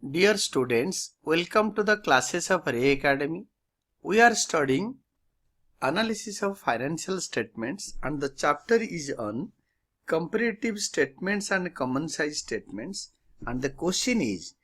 Dear students, welcome to the classes of RayAcademy. We are studying analysis of financial statements and the chapter is on comparative statements and common size statements, and the question is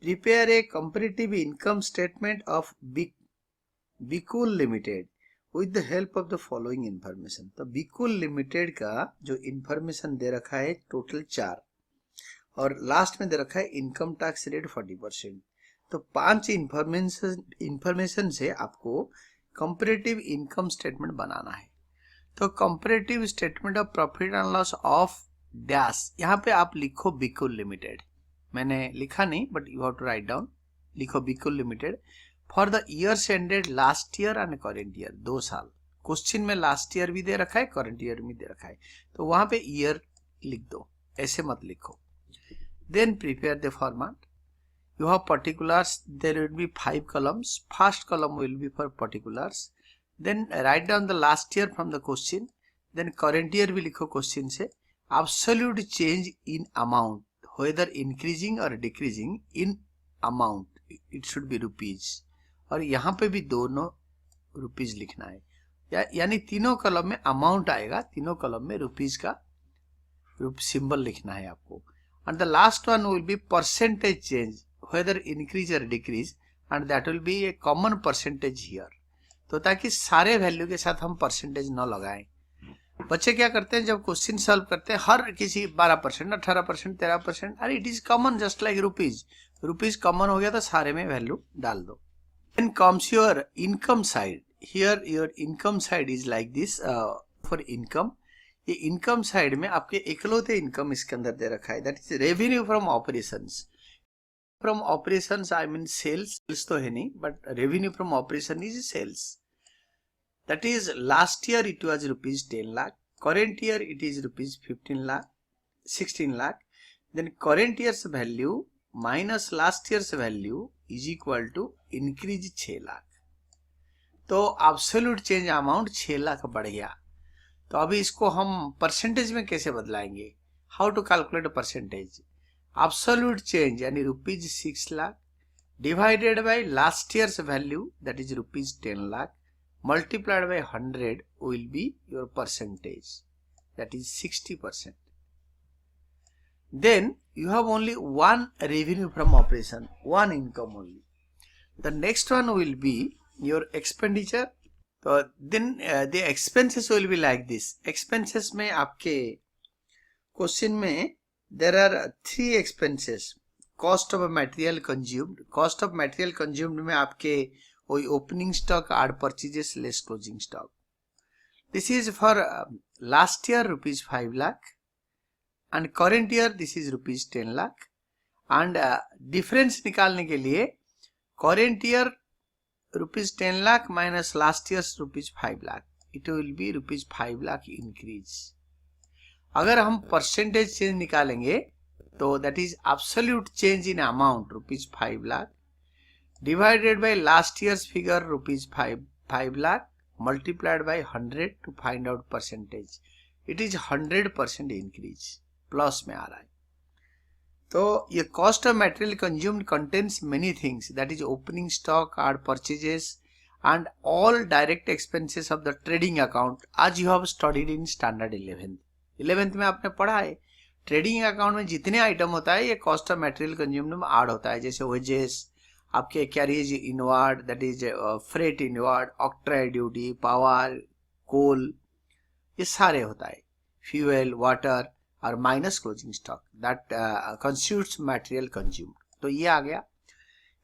prepare a comparative income statement of Bikul Limited with the help of the following information. तो Bikul Limited का जो information दे रखा है total 4 और last में दे रखा है income tax rate 40%। तो 5 इंफॉर्मेशन से आपको कंपैरेटिव इनकम स्टेटमेंट बनाना है। तो comparative statement of profit and loss of dash, यहाँ पे आप लिखो बिकुल लिमिटेड। मैंने लिखा नहीं but you have to write down. लिखो Bikul limited for the years ended last year and current year, 2 साल। क्वेश्चन में लास्ट ईयर भी दे रखा है, करेंट ईयर भी दे रखा है, तो वहां पे ईयर लिख दो, ऐसे मत लिखो। Then prepare the format. You have particulars. There will be 5 columns. First column will be for particulars. Then write down the last year from the question. Then current year भी लिखो question से. Absolute change in amount, whether increasing or decreasing in amount. It should be rupees. और यहाँ पे भी दोनों rupees लिखना है। यानी तीनों कॉलम में अमाउंट आएगा, तीनों कॉलम में रुपीज का सिंबल लिखना है आपको। And the last one will be percentage change, whether increase or decrease, and that will be a common percentage here. तो ताकि सारे वैल्यू के साथ हम परसेंटेज न लगाएं। बच्चे क्या करते हैं जब क्वेश्चन सॉल्व करते हैं, हर किसी 12%, 18%, 13%, अरे it is common just like rupees. Rupees common हो गया तो सारे में वैल्यू डाल दो। Then comes your income side. Here your income side is like this for income. ये इनकम साइड में आपके इकलौते इनकम इसके अंदर दे रखा है, that is revenue from operations. From operations I mean sales तो है नहीं, but revenue from operation is sales. That is last year it was rupees 10 lakh, current year it is rupees 15 lakh, 16 lakh. Then current year's value minus last year's value is equal to increase 6 lakh. तो absolute change amount 6 lakh बढ़ गया। तो अभी इसको हम percentage में कैसे बदलाएंगे? How to calculate percentage? Absolute change यानी rupees 6 lakh divided by last year's value that is rupees 10 lakh multiplied by 100 will be your percentage, that is 60%. Then you have only one revenue from operation, one income only. The next one will be your expenditure. तो then the expenses will be like this. Expenses में आपके question में there are 3 expenses. Cost of material consumed. Cost of material consumed में आपके वही opening stock, add purchases, less closing stock. This is for last year rupees 5 lakh and current year this is rupees 10 lakh. And difference निकालने के लिए current year rupees 10 lakh minus last year's rupees 5 lakh, it will be rupees 5 lakh increase. अगर हम percentage change निकालेंगे तो that is absolute change in amount rupees 5 lakh divided by last year's figure rupees 5 lakh multiplied by 100 to find out percentage. It is 100% increase, plus में आ रहा है। तो ये cost of material consumed contains many things, that is opening stock, add purchases and all direct expenses of the trading account as you have studied in standard 11th में आपने पढ़ा है। ट्रेडिंग अकाउंट में जितने आइटम होता है ये cost of material consumed में ऐड होता है, जैसे वेजेस, आपके carriage inward that is freight inward, octroi duty, power, coal, ये सारे होता है, फ्यूएल, वाटर और minus closing stock that constitutes material consumed. तो ये आ गया।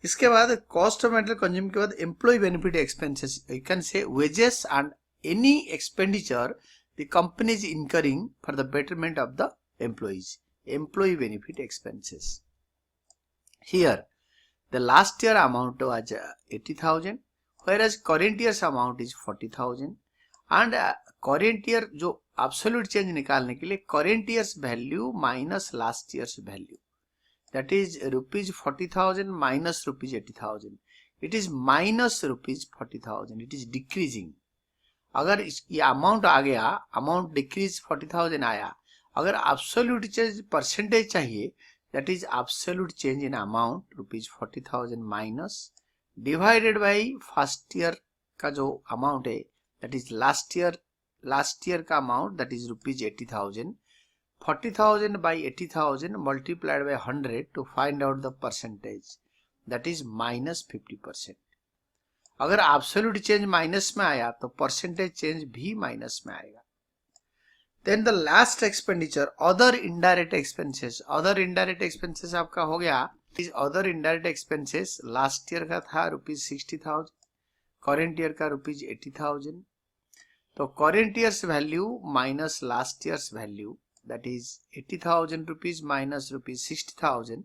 इसके बाद कॉस्ट ऑफ मटेरियल कंज्यूम के बाद employ benefit expenses, you can say wages and any expenditure the company is incurring for the betterment of the employees, employ benefit expenses. Here the last year amount was 80,000 whereas current year's amount is 40,000 and current year जो absolute change निकालने के लिए current year's value minus last year's value, that is rupees 40,000 minus rupees 80,000, it is minus rupees 40,000, it is decreasing. अगर ये amount आ गया, amount decrease 40,000 आया, अगर absolute change percentage चाहिए that is absolute change in amount rupees 40,000 minus divided by first year का जो amount है that is last year का amount that is rupees 80,000, 40,000 by 80,000 multiplied by 100 to find out the percentage that is minus 50%. अगर absolute change minus में आया तो percentage change भी minus में आएगा. Then the last expenditure other indirect expenses. other indirect expenses आपका हो गया. इस other indirect expenses last year का था रुपीज 60,000, करेंट ईयर का रुपीज 80,000. तो current year's value minus last year's value that is 80,000 rupees minus rupees 60,000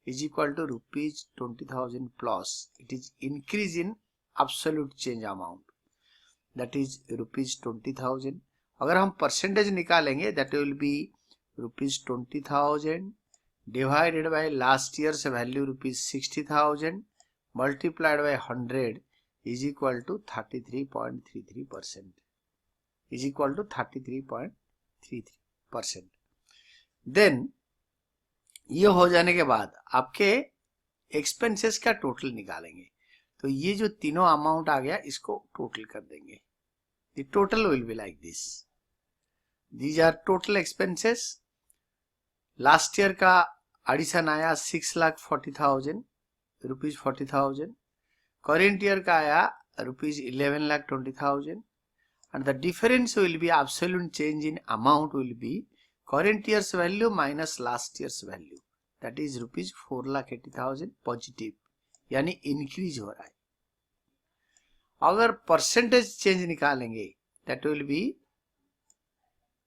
is equal to rupees 20,000 plus. It is increase in absolute change amount that is rupees 20,000. अगर हम percentage निकालेंगे that will be rupees 20,000 divided by last year's value rupees 60,000 multiplied by 100 is equal to 33.33%. is equal to 33.33%. Then ये हो जाने के बाद आपके expenses का टोटल निकालेंगे. तो ये जो तीनों अमाउंट आ गया इसको टोटल कर देंगे. The total will be like this. These are total expenses. Last year का एडिशन आया 6,40,000 रुपीज 40,000. करेंट ईयर का आया rupees 11,20,000. And the difference will be absolute change in amount will be current year's value minus last year's value. That is rupees 4,80,000 positive. यानी increase हो रहा है. अगर percentage change निकालेंगे that will be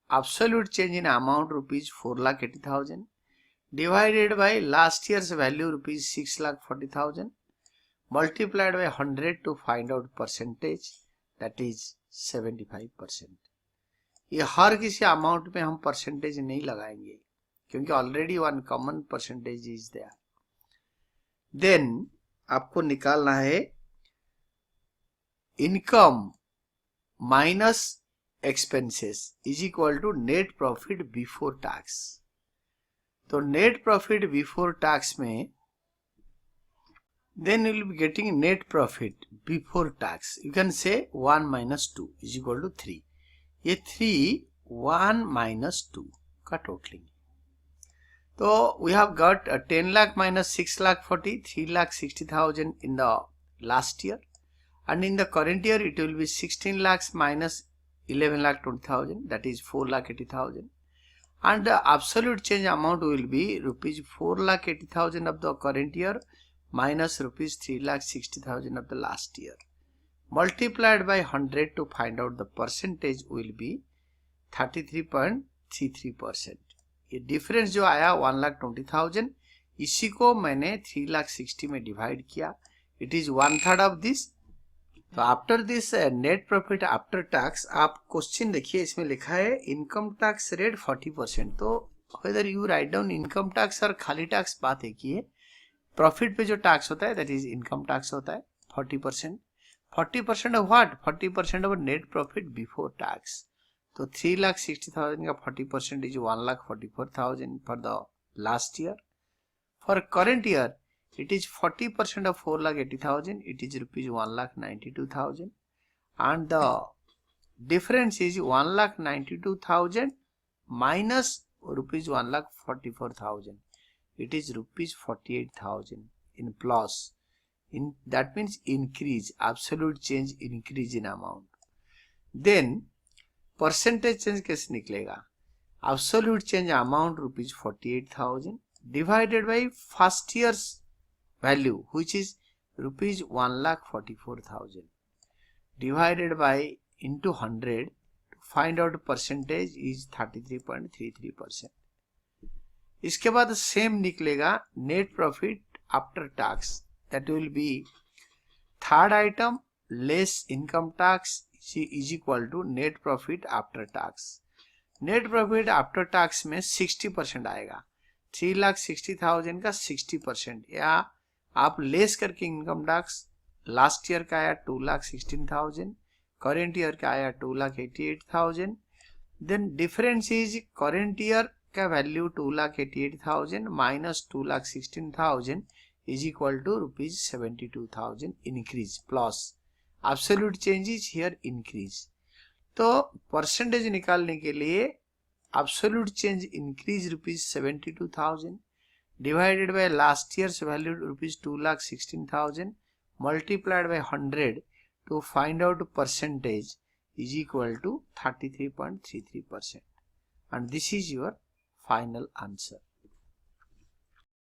absolute change in amount rupees 4,80,000 divided by last year's value rupees 6,40,000 multiplied by 100 to find out percentage that is 75%. ये हर किसी amount में हम परसेंटेज नहीं लगाएंगे क्योंकि already one common percentage is there. Then आपको निकालना है income minus expenses is equal to net profit before tax. तो नेट प्रॉफिट बिफोर टैक्स में then you will be getting net profit before tax. You can say 1 minus 2 is equal to 3. ये 3 1 minus 2 का totalling. तो we have got 10 lakh minus 6 lakh 40, 3,60,000 in the last year, and in the current year it will be 16 lakhs minus 11,20,000 that is 4,80,000, and the absolute change amount will be rupees 4,80,000 of the current year minus rupees 3,60,000 of the last year multiplied by 100 to find out the percentage will be 33.33%. ये difference जो आया 1,20,000 इसी को मैंने 3,60,000 में divide किया. It is 1/3 of this. तो after this net profit after tax आप क्वेश्चन देखिए इसमें लिखा है इनकम टैक्स रेट 40%. तो whether you write down income tax और खाली टैक्स बात एक ही है. प्रॉफिट पे जो टैक्स होता है दैट इज इनकम टैक्स होता है 40%. 40% of what? 40% of net profit before tax. तो 3,60,000 का 40% is 1,44,000 for the last year. For current year it is 40% of 4,80,000. It is rupees 1,92,000, and the difference is 1,92,000 minus rupees 1,44,000. It is rupees 48,000 in plus. In that means increase, absolute change, increase in amount. Then percentage change कैसे निकलेगा? Absolute change amount rupees 48,000 divided by first year's value which is rupees 1,44,000 divided by into 100 to find out percentage is 33.33%. इसके बाद same निकलेगा net profit after tax that will be third item less income tax is equal to net profit after tax. Net profit after tax में 60% आएगा. 3,60,000 का 60%, या आप less करके income tax last year का आया 2,16,000, करेंट ईयर का आया 2,88,000. Then difference is current year का value 2,88,000 minus 2,16,000 is equal to rupees 72,000 increase plus absolute change is here increase. तो परसेंटेज निकालने के लिए absolute change increase rupees 72,000 divided by last year's value rupees 2,16,000 multiplied by 100 to find out percentage is equal to 33.33%, and this is your final answer.